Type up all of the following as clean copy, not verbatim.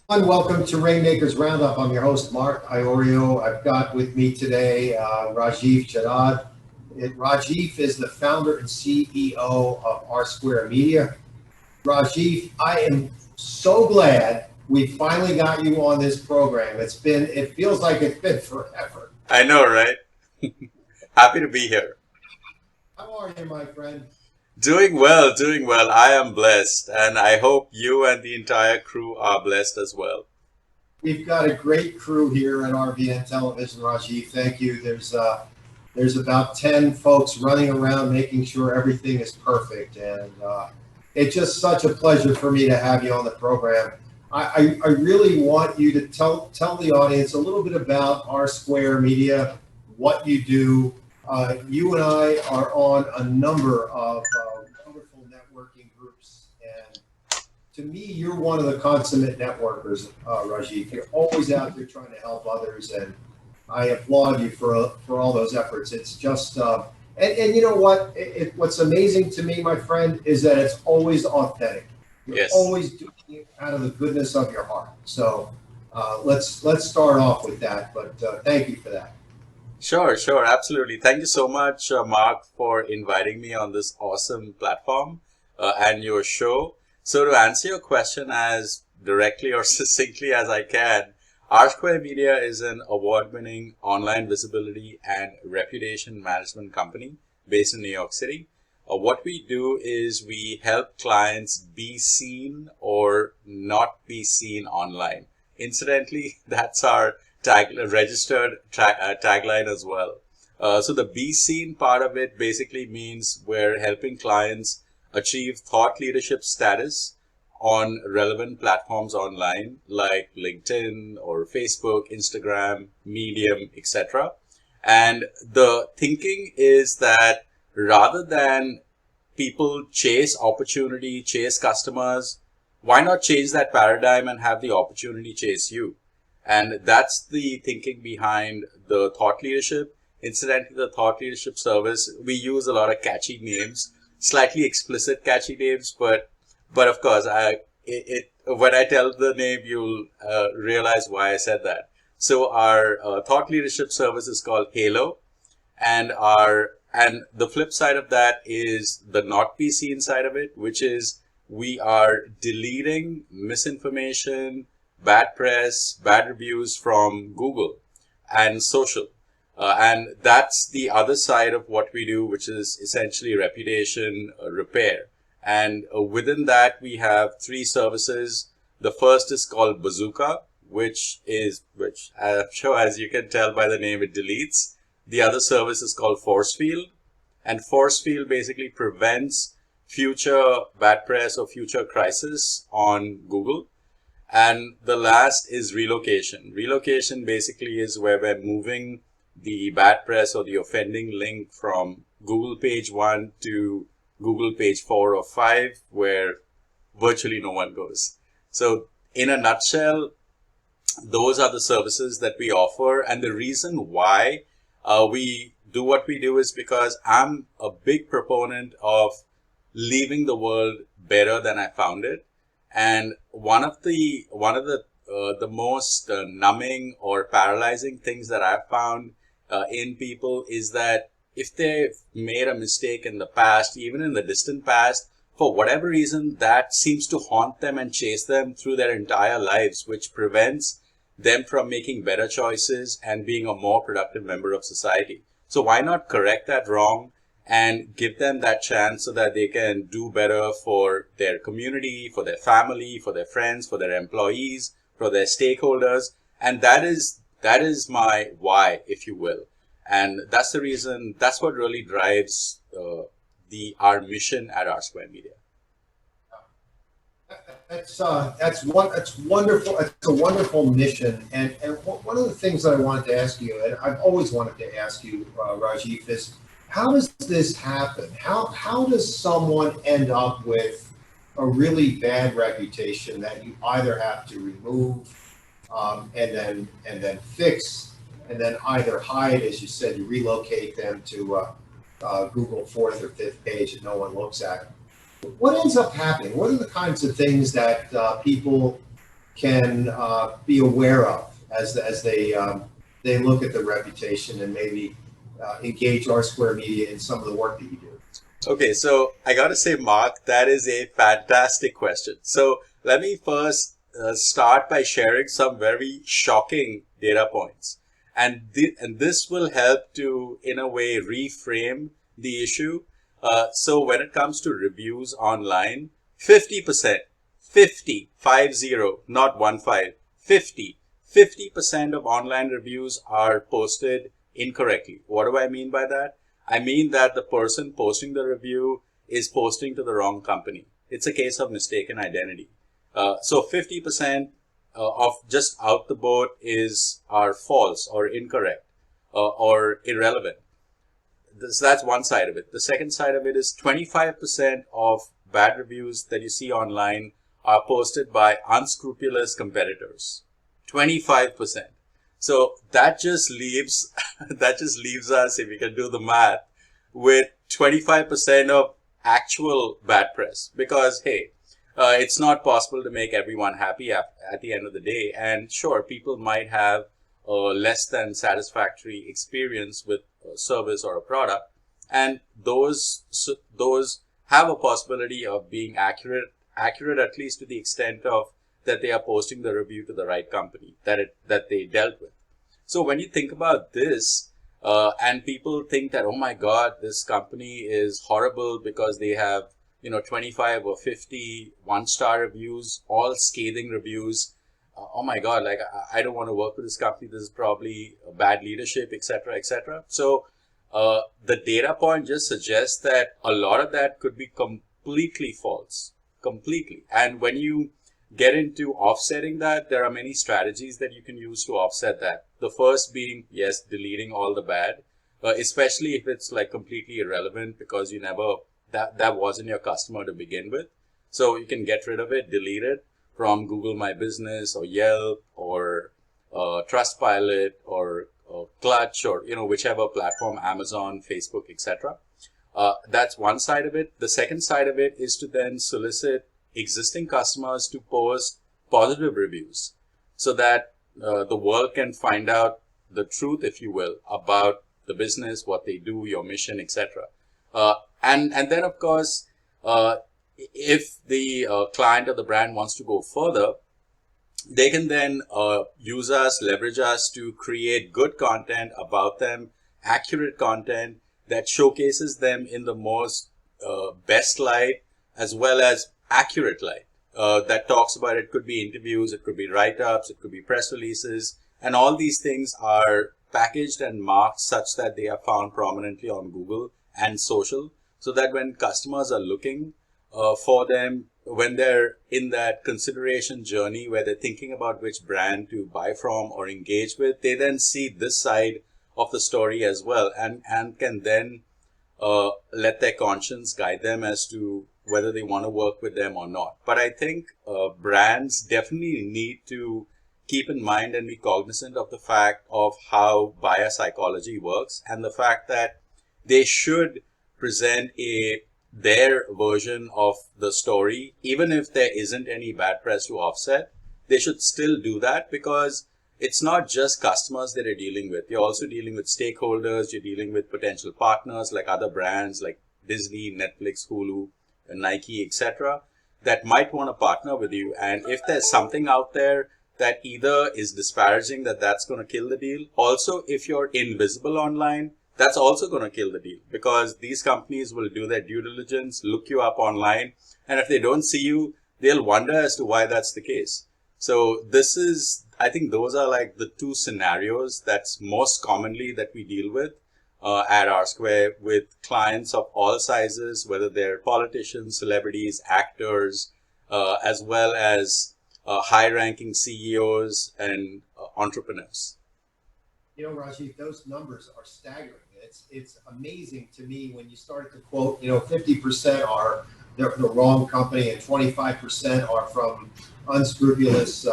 Welcome to Rainmakers Roundup. I'm your host, Mark Iorio. I've got with me today Rajiv Jadhav. Rajiv is the founder and CEO of Rsquare Media. Rajiv, I am so glad we finally got you on this program. It feels like it's been forever. I know, right? Happy to be here. How are you, my friend? Doing well, doing well. I am blessed, and I hope you and the entire crew are blessed as well. We've got a great crew here at RVN Television, Rajiv. Thank you. There's about 10 folks running around making sure everything is perfect. And it's just such a pleasure for me to have you on the program. I really want you to tell the audience a little bit about R Square Media, what you do. You and I are on a number of wonderful networking groups. And to me, you're one of the consummate networkers, Rajiv. You're always out there trying to help others. And I applaud you for all those efforts. It's just and you know what? What's amazing to me, my friend, is that it's always authentic. You're Yes. always doing it out of the goodness of your heart. So let's start off with that. But thank you for that. Sure, sure, absolutely. Thank you so much, Mark, for inviting me on this awesome platform and your show. So, to answer your question as directly or succinctly as I can, R Square Media is an award winning online visibility and reputation management company based in New York City. What we do is we help clients be seen or not be seen online. Incidentally, that's our tagline as well. So the be seen part of it basically means we're helping clients achieve thought leadership status on relevant platforms online like LinkedIn or Facebook, Instagram, Medium, etc. And the thinking is that rather than people chase opportunity, chase customers, why not change that paradigm and have the opportunity chase you? And that's the thinking behind the thought leadership. Incidentally, the thought leadership service, we use a lot of catchy names, slightly explicit catchy names, but of course, when I tell the name, you'll realize why I said that. So our thought leadership service is called Halo, and the flip side of that is the not be seen side of it, which is we are deleting misinformation, bad press, bad reviews from Google and social. And that's the other side of what we do, which is essentially reputation repair. And within that, we have three services. The first is called Bazooka, which I'm sure, as you can tell by the name, it deletes. The other service is called Force Field, and Force Field basically prevents future bad press or future crisis on Google. And the last is relocation. Relocation basically is where we're moving the bad press or the offending link from Google page 1 to Google page 4 or 5, where virtually no one goes. So in a nutshell, those are the services that we offer. And the reason why we do what we do is because I'm a big proponent of leaving the world better than I found it. And one of the most numbing or paralyzing things that I've found in people is that if they've made a mistake in the past, even in the distant past, for whatever reason, that seems to haunt them and chase them through their entire lives, which prevents them from making better choices and being a more productive member of society. So why not correct that wrong and give them that chance so that they can do better for their community, for their family, for their friends, for their employees, for their stakeholders. And that is my why, if you will. And that's the reason, that's what really drives the our mission at R Square Media. That's wonderful. It's a wonderful mission. And one of the things that I wanted to ask you, and I've always wanted to ask you, Rajiv, is how does this happen? How does someone end up with a really bad reputation that you either have to remove and then fix and then either hide, as you said, you relocate them to Google fourth or fifth page that no one looks at. What ends up happening? What are the kinds of things that people can be aware of as they look at the reputation and maybe engage Rsquare Media in some of the work that you do? Okay, so I got to say, Mark, that is a fantastic question. So let me first start by sharing some very shocking data points. And this will help to, in a way, reframe the issue. So when it comes to reviews online, 50%, 50, not 50% of online reviews are posted incorrectly. What do I mean by that? I mean that the person posting the review is posting to the wrong company. It's a case of mistaken identity. So 50% of just out the boat are false or incorrect or irrelevant. That's one side of it. The second side of it is 25% of bad reviews that you see online are posted by unscrupulous competitors. 25%. So that just leaves us, if we can do the math, with 25% of actual bad press. Because hey, it's not possible to make everyone happy at the end of the day. And sure, people might have a less than satisfactory experience with a service or a product, and those have a possibility of being accurate at least to the extent of that they are posting the review to the right company that they dealt with. So when you think about this, and people think that, oh my God, this company is horrible because they have, 25 or 50 one-star reviews, all scathing reviews. Oh my God, like I don't want to work with this company. This is probably bad leadership, etc., etc. So the data point just suggests that a lot of that could be completely false, completely. And when you get into offsetting that, there are many strategies that you can use to offset that. The first being, yes, deleting all the bad, especially if it's like completely irrelevant because you never, that wasn't your customer to begin with. So you can get rid of it, delete it from Google My Business or Yelp or Trustpilot or Clutch or, whichever platform, Amazon, Facebook, etc. That's one side of it. The second side of it is to then solicit existing customers to post positive reviews so that the world can find out the truth, if you will, about the business, what they do, your mission, etc. And then, of course, if the client or the brand wants to go further, they can then leverage us to create good content about them, accurate content that showcases them in the most best light as well as accurate light. That talks about it. Could be interviews, it could be write-ups, it could be press releases, and all these things are packaged and marked such that they are found prominently on Google and social, so that when customers are looking for them, when they're in that consideration journey where they're thinking about which brand to buy from or engage with, they then see this side of the story as well, and can then let their conscience guide them as to whether they want to work with them or not. But I think brands definitely need to keep in mind and be cognizant of the fact of how buyer psychology works, and the fact that they should present their version of the story, even if there isn't any bad press to offset. They should still do that, because it's not just customers that you're dealing with. You're also dealing with stakeholders. You're dealing with potential partners like other brands like Disney, Netflix, Hulu, Nike, etc., that might want to partner with you. And if there's something out there that either is disparaging, that's going to kill the deal. Also, if you're invisible online, that's also going to kill the deal, because these companies will do their due diligence, look you up online, and if they don't see you, they'll wonder as to why that's the case. So I think those are like the two scenarios that's most commonly that we deal with at Rsquare, with clients of all sizes, whether they're politicians, celebrities, actors, as well as high-ranking CEOs and entrepreneurs. Rajiv, those numbers are staggering. It's amazing to me when you start to quote, 50% are the wrong company and 25% are from unscrupulous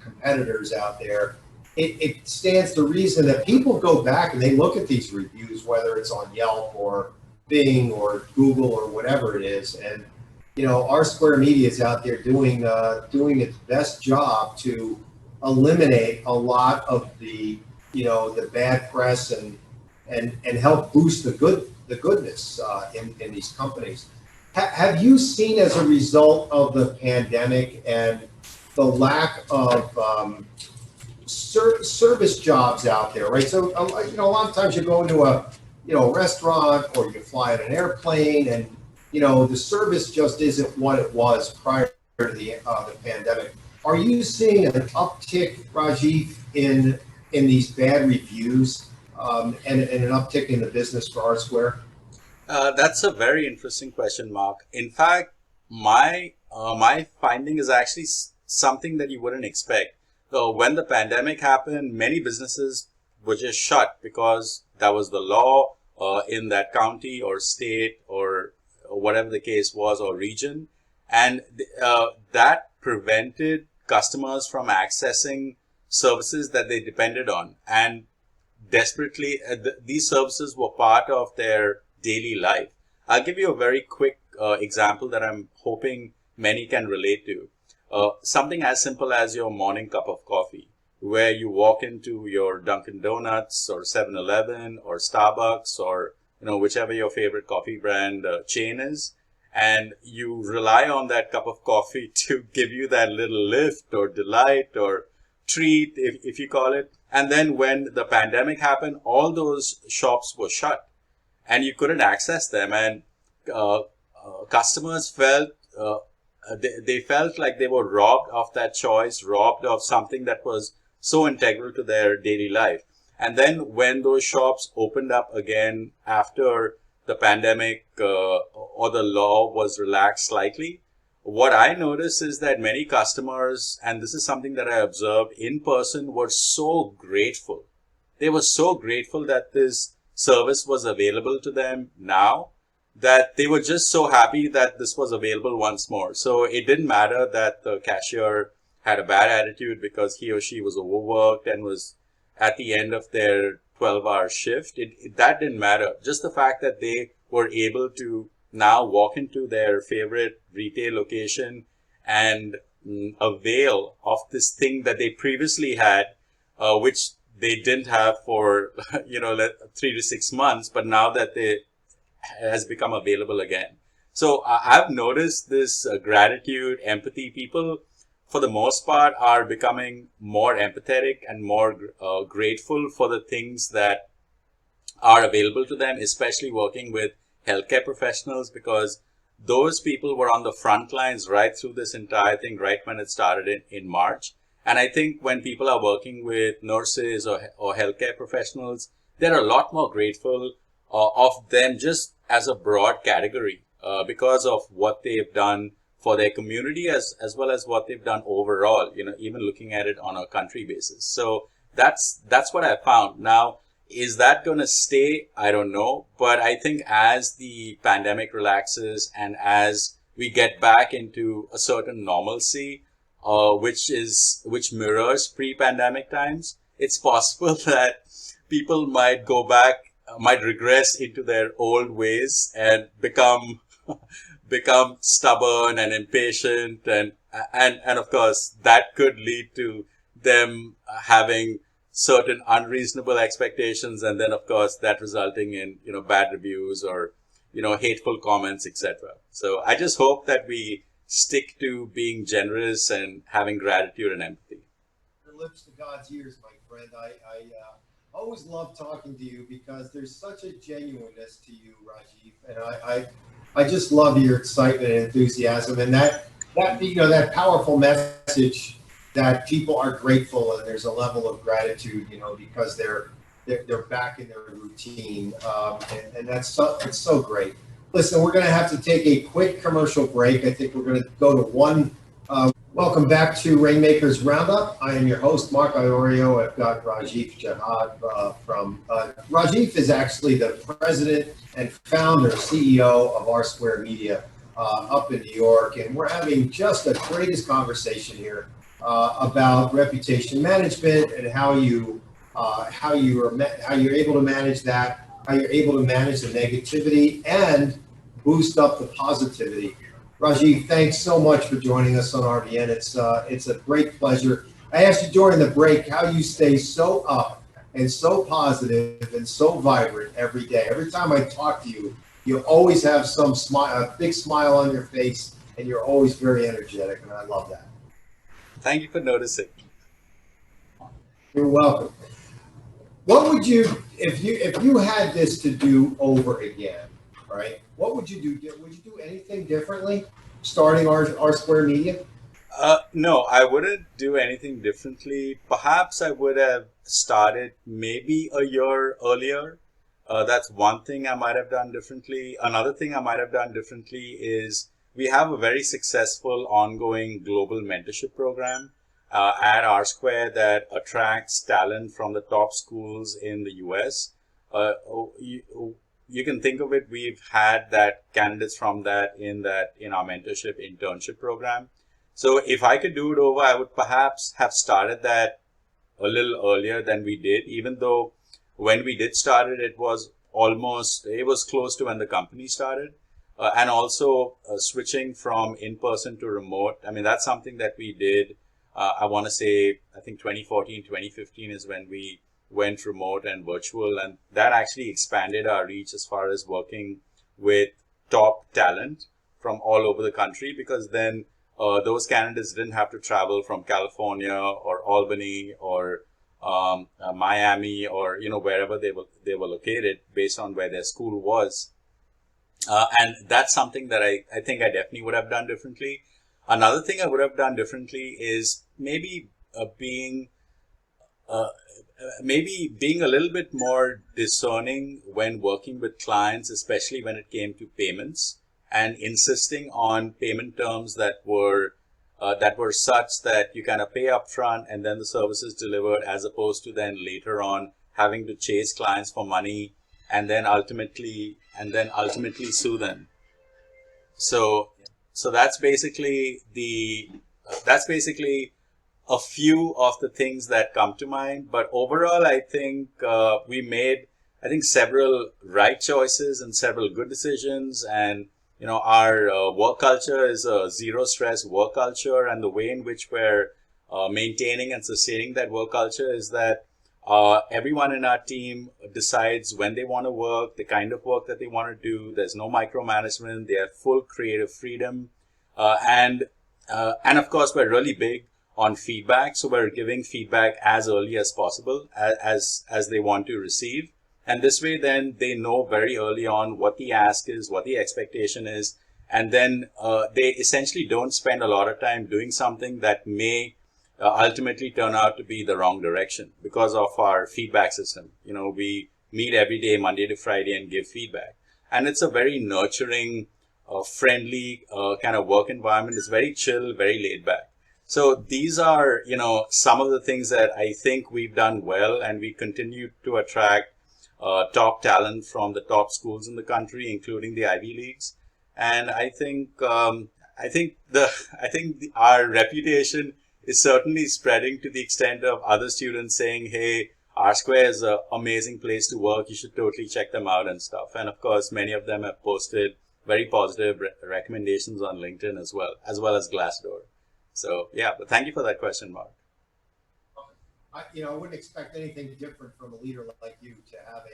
competitors out there. It stands to reason that people go back and they look at these reviews, whether it's on Yelp or Bing or Google or whatever it is, and Rsquare Media is out there doing its best job to eliminate a lot of the bad press and help boost the goodness in these companies. Have you seen, as a result of the pandemic and the lack of service jobs out there, right? So a lot of times you go into a restaurant, or you fly in an airplane, and the service just isn't what it was prior to the pandemic. Are you seeing an uptick, Rajiv, in these bad reviews, and an uptick in the business for Rsquare? That's a very interesting question, Mark. In fact, my finding is actually something that you wouldn't expect. So when the pandemic happened, many businesses were just shut because that was the law in that county or state or whatever the case was, or region, and that prevented customers from accessing services that they depended on, and desperately these services were part of their daily life. I'll give you a very quick example that I'm hoping many can relate to. Something as simple as your morning cup of coffee, where you walk into your Dunkin' Donuts or 7-Eleven or Starbucks, or whichever your favorite coffee brand chain is, and you rely on that cup of coffee to give you that little lift or delight or treat, if you call it. And then when the pandemic happened, all those shops were shut and you couldn't access them, and customers felt they felt like they were robbed of that choice, robbed of something that was so integral to their daily life. And then when those shops opened up again after the pandemic, or the law was relaxed slightly, what I noticed is that many customers, and this is something that I observed in person, were so grateful. They were so grateful that this service was available to them now, that they were just so happy that this was available once more. So it didn't matter that the cashier had a bad attitude because he or she was overworked and was at the end of their 12-hour shift. That didn't matter. Just the fact that they were able to now walk into their favorite retail location and avail of this thing that they previously had, which they didn't have for 3 to 6 months, but now that it has become available again. So I've noticed this gratitude, empathy. People, for the most part, are becoming more empathetic and more grateful for the things that are available to them, especially working with healthcare professionals, because those people were on the front lines right through this entire thing, right when it started in March. And I think when people are working with nurses or healthcare professionals, they're a lot more grateful of them just as a broad category, because of what they've done for their community as well as what they've done overall, even looking at it on a country basis. So that's what I found. Now, is that going to stay? I don't know. But I think as the pandemic relaxes and as we get back into a certain normalcy, which mirrors pre-pandemic times, it's possible that people might might regress into their old ways and become stubborn and impatient, and of course that could lead to them having certain unreasonable expectations, and then of course that resulting in bad reviews or hateful comments, etc. So I just hope that we stick to being generous and having gratitude and empathy. Your lips to God's ears, my friend. I always love talking to you because there's such a genuineness to you, Rajiv, and I just love your excitement and enthusiasm, and that powerful message that people are grateful and there's a level of gratitude, because they're back in their routine, and it's so great. Listen, we're going to have to take a quick commercial break. I think we're going to go to one. Welcome back to Rainmakers Roundup. I am your host, Mark Iorio. I've got Rajiv Jadhav Rajiv is actually the president and founder, CEO of Rsquare Media up in New York, and we're having just the greatest conversation here about reputation management and how you're able to manage that, how you're able to manage the negativity and boost up the positivity. Rajiv, thanks so much for joining us on RVN. It's a great pleasure. I asked you during the break how you stay so up and so positive and so vibrant every day. Every time I talk to you, you always have some smile, a big smile on your face, and you're always very energetic, and I love that. Thank you for noticing. You're welcome. What would you, if you had this to do over again, right? What would you do? Would you do anything differently starting our Square Media? No, I wouldn't do anything differently. Perhaps I would have started maybe a year earlier. That's one thing I might have done differently. Another thing I might have done differently is we have a very successful ongoing global mentorship program at Rsquare that attracts talent from the top schools in the US. You can think of it, we've had that candidates from that in our mentorship internship program. So if I could do it over, I would perhaps have started that a little earlier than we did, even though when we did start it, it was close to when the company started. And also switching from in-person to remote. I mean, that's something that we did. I want to say, I think 2014, 2015 is when we went remote and virtual. And that actually expanded our reach as far as working with top talent from all over the country, because then those candidates didn't have to travel from California or Albany or Miami or wherever they were located based on where their school was. And that's something that I think I definitely would have done differently. Another thing I would have done differently is uh, maybe being a little bit more discerning when working with clients, especially when it came to payments, and insisting on payment terms that were such that you kind of pay upfront and then the service is delivered, as opposed to then later on having to chase clients for money and then ultimately sue them. So so that's basically a few of the things that come to mind. But overall, I think we made, I think, several right choices and several good decisions. And our work culture is a zero stress work culture, and the way in which we're maintaining and sustaining that work culture is that everyone in our team decides when they want to work, the kind of work that they want to do. There's no micromanagement. They have full creative freedom, and of course, we're really big on feedback. So we're giving feedback as early as possible, as they want to receive. And this way, then they know very early on what the ask is, what the expectation is. And then they essentially don't spend a lot of time doing something that may ultimately turn out to be the wrong direction because of our feedback system. We meet every day, Monday to Friday, and give feedback. And it's a very nurturing, friendly kind of work environment. It's very chill, very laid back. So these are, some of the things that I think we've done well, and we continue to attract top talent from the top schools in the country, including the Ivy Leagues. And I think our reputation is certainly spreading to the extent of other students saying, "Hey, Rsquare is an amazing place to work. You should totally check them out," and stuff. And of course, many of them have posted very positive recommendations on LinkedIn as well as Glassdoor. So yeah, but thank you for that question, Mark. I wouldn't expect anything different from a leader like you to have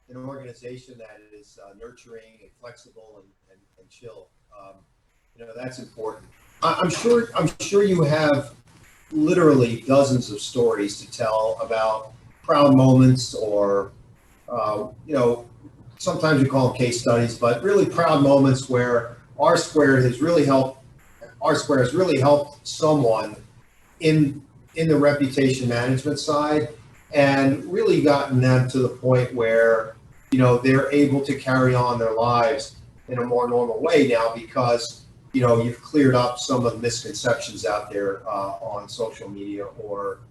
an organization that is nurturing and flexible and chill. That's important. I'm sure you have literally dozens of stories to tell about proud moments, or sometimes we call them case studies, but really proud moments where R Square has really helped someone in the reputation management side, and really gotten them to the point where they're able to carry on their lives in a more normal way now, because you've cleared up some of the misconceptions out there on social media, or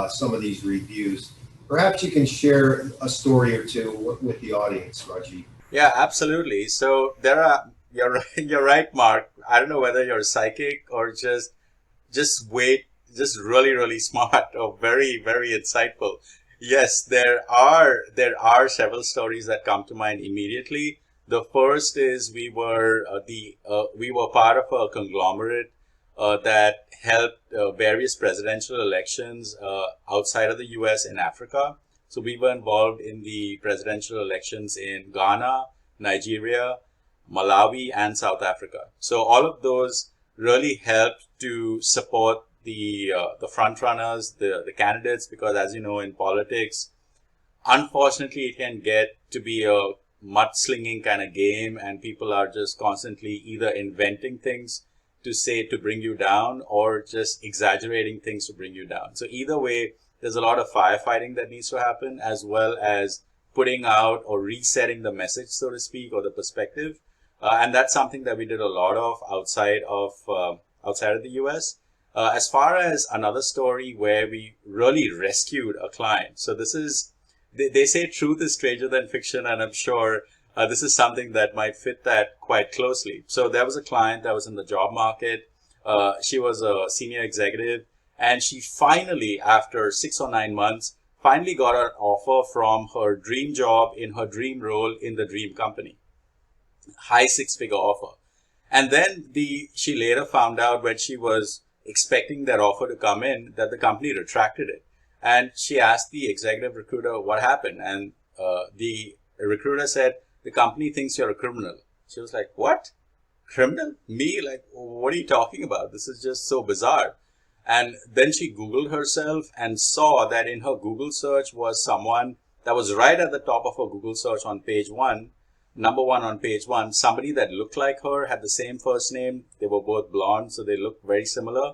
some of these reviews. Perhaps you can share a story or two with the audience, Rajiv. Yeah, absolutely. So you're right, you're right, Mark. I don't know whether you're psychic or just really, really smart or very, very insightful. Yes, there are several stories that come to mind immediately. The first is we were part of a conglomerate that helped various presidential elections outside of the U.S. in Africa. So we were involved in the presidential elections in Ghana, Nigeria, Malawi, and South Africa. So all of those really helped to support the front runners, the candidates, because as you know, in politics, unfortunately, it can get to be a mudslinging kind of game, and people are just constantly either inventing things to say to bring you down or just exaggerating things to bring you down. So either way, there's a lot of firefighting that needs to happen, as well as putting out or resetting the message, so to speak, or the perspective. And that's something that we did a lot of outside of the US. As far as another story where we really rescued a client. So this is, they say truth is stranger than fiction, and I'm sure this is something that might fit that quite closely. So there was a client that was in the job market. She was a senior executive, and she finally, after 6 or 9 months, finally got an offer from her dream job in her dream role in the dream company. High 6-figure offer. And then she later found out, when she was expecting that offer to come in, that the company retracted it. And she asked the executive recruiter what happened. And the recruiter said, the company thinks you're a criminal. She was like, what? Criminal? Me? Like, what are you talking about? This is just so bizarre. And then she Googled herself and saw that in her Google search was someone that was right at the top of her Google search on page 1, number 1 on page 1, somebody that looked like her, had the same first name. They were both blonde, so they looked very similar.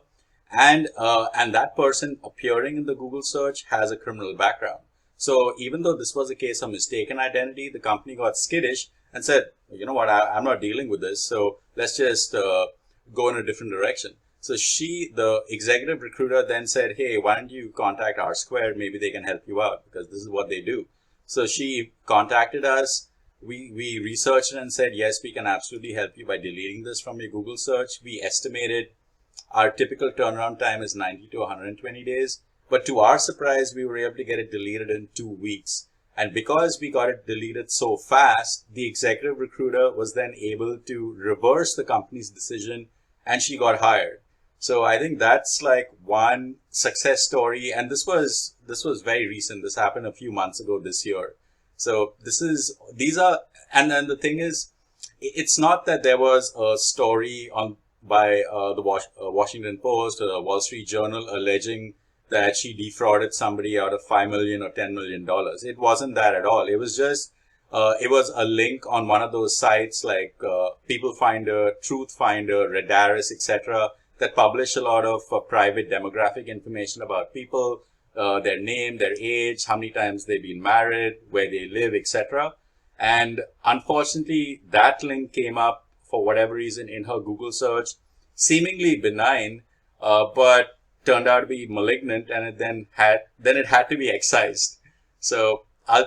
And that person appearing in the Google search has a criminal background. So even though this was a case of mistaken identity, the company got skittish and said, you know what, I'm not dealing with this. So let's just go in a different direction. So the executive recruiter then said, hey, why don't you contact Rsquare? Maybe they can help you out, because this is what they do. So she contacted us. We researched it and said, yes, we can absolutely help you by deleting this from your Google search. We estimated our typical turnaround time is 90 to 120 days. But to our surprise, we were able to get it deleted in 2 weeks. And because we got it deleted so fast, the executive recruiter was then able to reverse the company's decision, and she got hired. So I think that's like one success story. And this was very recent. This happened a few months ago this year. So and then the thing is, it's not that there was a story by the Washington Post or the Wall Street Journal alleging that she defrauded somebody out of $5 million or $10 million. It wasn't that at all. It was just, it was a link on one of those sites like People Finder, Truth Finder, Redaris, etc., that publish a lot of private demographic information about people, their name, their age, how many times they've been married, where they live, etc. And unfortunately, that link came up for whatever reason in her Google search, seemingly benign, but turned out to be malignant, and it had to be excised. So I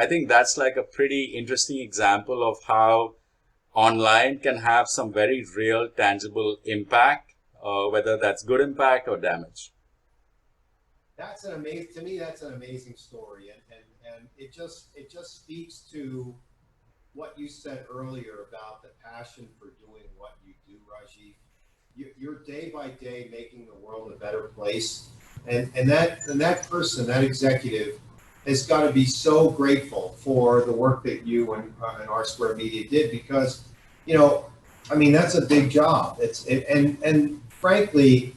think that's like a pretty interesting example of how online can have some very real, tangible impact, whether that's good impact or damage. To me, that's an amazing story, and it just speaks to what you said earlier about the passion for doing what you do, Rajiv. You're day by day making the world a better place, and that person, that executive, has got to be so grateful for the work that you and Rsquare Media did, because, I mean, that's a big job. And frankly,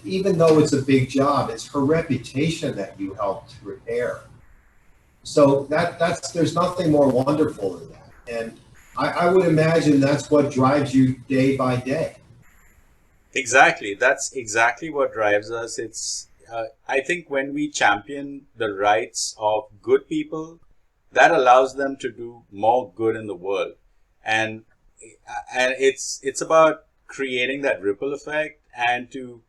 even though it's a big job, it's her reputation that you helped repair. So there's nothing more wonderful than that. And I would imagine that's what drives you day by day. Exactly. That's exactly what drives us. I think when we champion the rights of good people, that allows them to do more good in the world. And it's about creating that ripple effect and to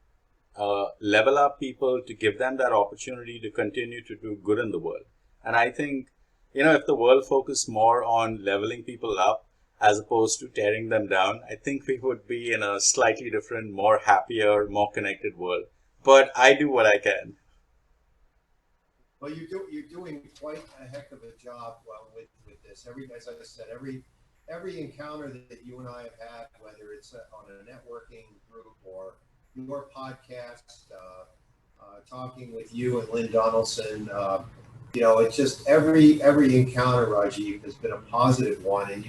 level up people, to give them that opportunity to continue to do good in the world. And I think, if the world focused more on leveling people up as opposed to tearing them down, I think we would be in a slightly different, more happier, more connected world. But I do what I can. Well, you're doing quite a heck of a job with this. As I said, every encounter that you and I have had, whether it's on a networking group or your podcast, talking with you and Lynn Donaldson, it's just every encounter, Rajiv, has been a positive one, and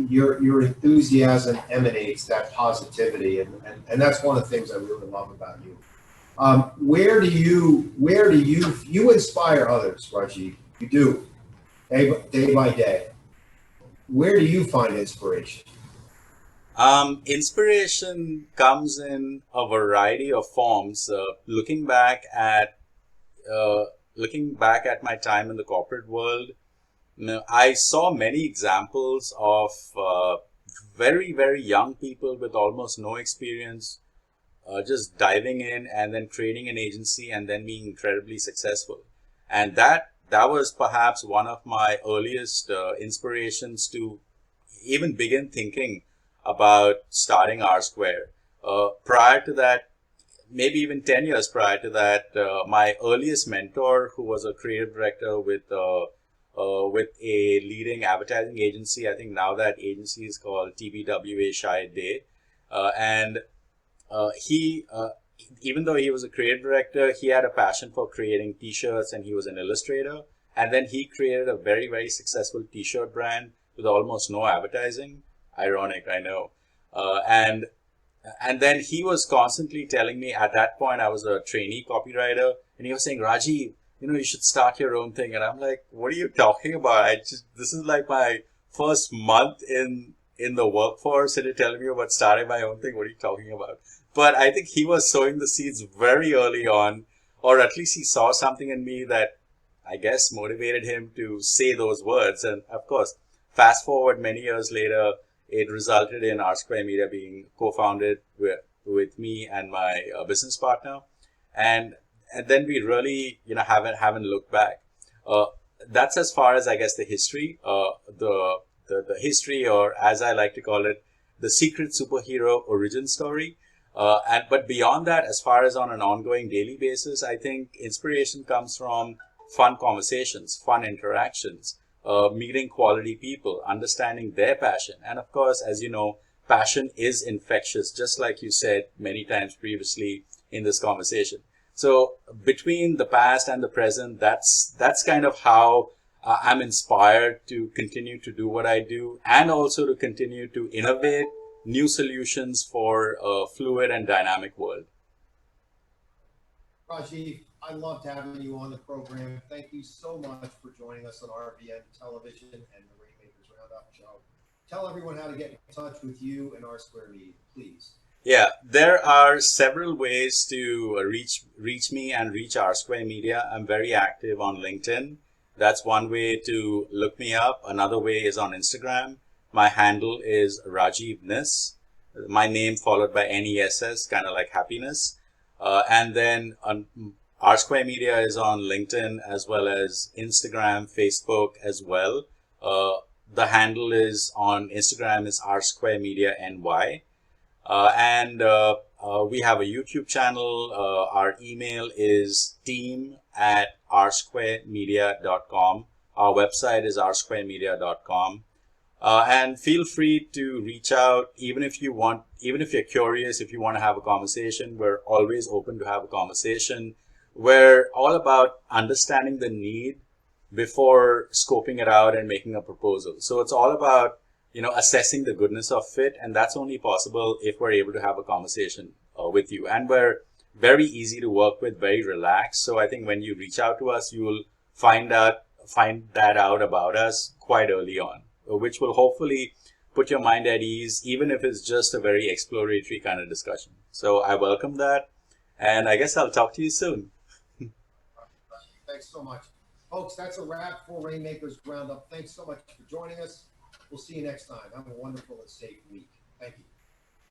your enthusiasm emanates that positivity, and that's one of the things I really love about you. Where do you inspire others, Rajiv? You do day by day. Where do you find inspiration? Inspiration comes in a variety of forms. Uh, looking back at my time in the corporate world, I saw many examples of very, very young people with almost no experience, just diving in and then creating an agency and then being incredibly successful. And that was perhaps one of my earliest inspirations to even begin thinking about starting Rsquare. Prior to that, maybe even 10 years prior to that, my earliest mentor, who was a creative director with a leading advertising agency, I think now that agency is called TBWA Shai Day, and he, even though he was a creative director, he had a passion for creating t-shirts and he was an illustrator. And then he created a very, very successful t-shirt brand with almost no advertising. Ironic, I know. And then he was constantly telling me, at that point, I was a trainee copywriter, and he was saying, Rajiv, you should start your own thing. And I'm like, what are you talking about? This is like my first month in the workforce, and you're telling me about starting my own thing. What are you talking about? But I think he was sowing the seeds very early on, or at least he saw something in me that I guess motivated him to say those words. And of course, fast forward many years later, it resulted in Rsquare Media being co-founded with me and my business partner. And then we really, haven't looked back. That's as far as I guess the history, the history, or as I like to call it, the secret superhero origin story. But beyond that, as far as on an ongoing daily basis, I think inspiration comes from fun conversations, fun interactions, meeting quality people, understanding their passion. And of course, as you know, passion is infectious, just like you said many times previously in this conversation. So between the past and the present, that's kind of how I'm inspired to continue to do what I do, and also to continue to innovate new solutions for a fluid and dynamic world. Rajiv, I loved having you on the program. Thank you so much for joining us on RVN Television and the Rainmakers Roundup Show. Tell everyone how to get in touch with you and Rsquare Media, please. Yeah, there are several ways to reach me and reach Rsquare Media. I'm very active on LinkedIn. That's one way to look me up. Another way is on Instagram. My handle is Rajiv Nis. My name followed by NESS, kind of like happiness. And then Rsquare Media is on LinkedIn as well as Instagram, Facebook as well. The handle is on Instagram is Rsquare Media NY. And we have a YouTube channel. Our email is team@rsquaremedia.com. Our website is rsquaremedia.com. And feel free to reach out, even if you're curious, if you want to have a conversation. We're always open to have a conversation. We're all about understanding the need before scoping it out and making a proposal. So it's all about, assessing the goodness of fit. And that's only possible if we're able to have a conversation with you. And we're very easy to work with, very relaxed. So I think when you reach out to us, you will find that out about us quite early on, which will hopefully put your mind at ease, even if it's just a very exploratory kind of discussion. So I welcome that. And I guess I'll talk to you soon. Thanks so much. Folks, that's a wrap for Rainmakers Roundup. Thanks so much for joining us. We'll see you next time. Have a wonderful and safe week. Thank you.